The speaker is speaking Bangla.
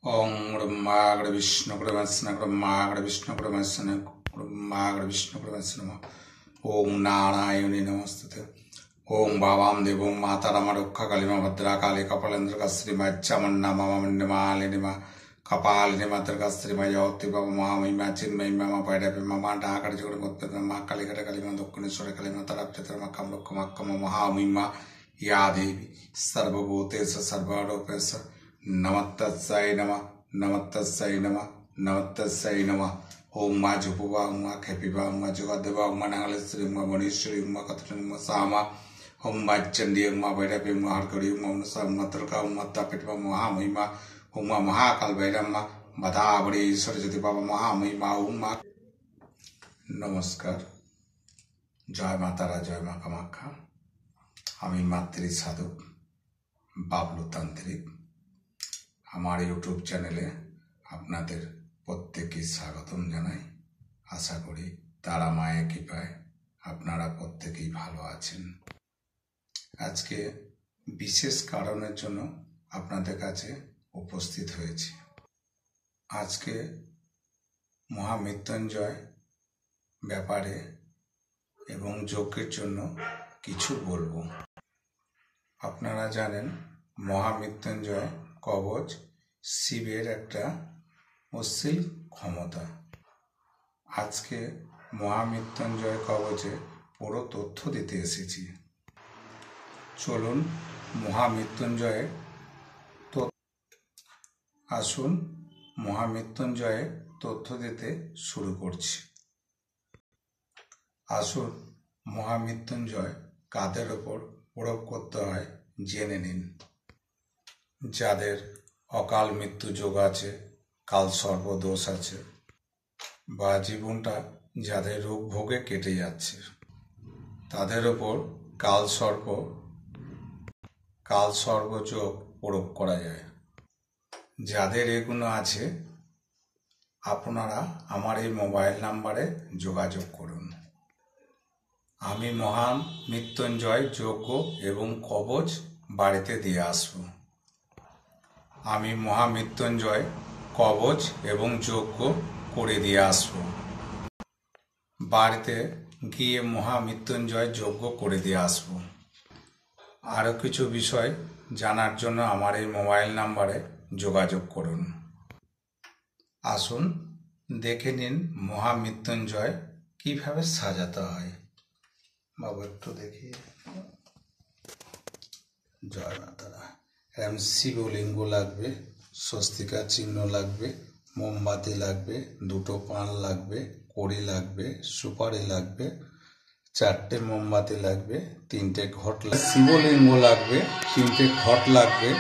ओम ब्रह्माग्र विष्णु ब्रह्मस्न ब्रह्माग्र विष्णु ब्रह्मस्न ब्रह्माग्र विष्णु ब्रह्मस्न ओम नारायणे नमस्ते। ओम बाबाम देवों माता रमा रक्षा कलिमा भद्रा काली कपालेन्द्र कस्त्रीमा चामुण्डा मण्डमालिनिमा कपालिनिमा दुर्गस्त्रीमा यौति महामहिमा चिन्महिमा पैडपिमा डाकर जुगुमुत्पन्नमा कलिकट कलिमा दक्षिणेश्वर कलिमा तरप्यतरमा कमलक्कमक्कम महामहिमा या देवी सर्वभूतेषु सर्वरूपेषु नमस्तस्यै नमः नमस्तस्यै नमः नमस्तस्यै नमः। ओम मा जुपुवा मा खेपिवा मा जुगदेवा मा नागलेश्वरी मा मणीश्वरी मा कथलिंग सामा ओम मा चंडी मा भैरवी मा हरकड़ी मा मा दुर्गा मा तापिटवा महामहिमा ओम मा महाकाल भैरव मा बधाबड़ी सरस्वती बाबा महामहिमा ओम मा। नमस्कार, जय मातारा जय मा कामाख्या। আমি মাতৃ সাধক বাবলু তান্ত্রিক। আমার ইউটিউব চ্যানেলে আপনাদের প্রত্যেককে স্বাগতম জানাই। আশা করি তারা মায়ের কৃপায় আপনারা প্রত্যেকেই ভালো আছেন। আজকে বিশেষ কারণের জন্য আপনাদের কাছে উপস্থিত হয়েছি। আজকে মহামৃত্যুঞ্জয় ব্যাপারে এবং যজ্ঞের জন্য কিছু বলবো। আপনারা জানেন মহামৃত্যুঞ্জয় কবচ শিবের একটা অসীম ক্ষমতা। আজকে মহামৃত্যুঞ্জয় কবচে পুরো তথ্য দিতে এসেছি। চলুন মহামৃত্যুঞ্জয়ের আসুন মহামৃত্যুঞ্জয়ের তথ্য দিতে শুরু করছি। আসুন মহামৃত্যুঞ্জয় কাদের ওপর প্রয়োগ করতে হয় জেনে নিন। যাদের অকাল মৃত্যু যোগ আছে, কাল সর্বদোষ আছে, বা জীবনটা যাদের রোগ ভোগে কেটে যাচ্ছে, তাদের ওপর কাল সর্বযোগ প্রয়োগ করা যায়। যাদের এগুলো আছে আপনারা আমার এই মোবাইল নাম্বারে যোগাযোগ করুন। আমি মহামৃত্যুঞ্জয় যজ্ঞ এবং কবচ বাড়িতে দিয়ে আসব। আমি মহামৃত্যুঞ্জয় কবচ এবং যজ্ঞ করে দিয়ে আসব। বাড়িতে গিয়ে মহামৃত্যুঞ্জয় যজ্ঞ করে দিয়ে আসব। আরও কিছু বিষয় জানার জন্য আমার এই মোবাইল নাম্বারে যোগাযোগ করুন। আসুন দেখে নিন মহামৃত্যুঞ্জয় কিভাবে সাজাতে হয়। বাবু একটু দেখি। জয় মাতারা। এরকম শিবলিঙ্গ লাগবে, স্বস্তিকা চিহ্ন লাগবে, মোমবাতি লাগবে, দুটো পান লাগবে, কড়ি লাগবে, সুপারি লাগবে, 4টে মোমবাতি লাগবে, 3টে ঘট লাগবে, শিবলিঙ্গ লাগবে, 3টে ঘট লাগবে,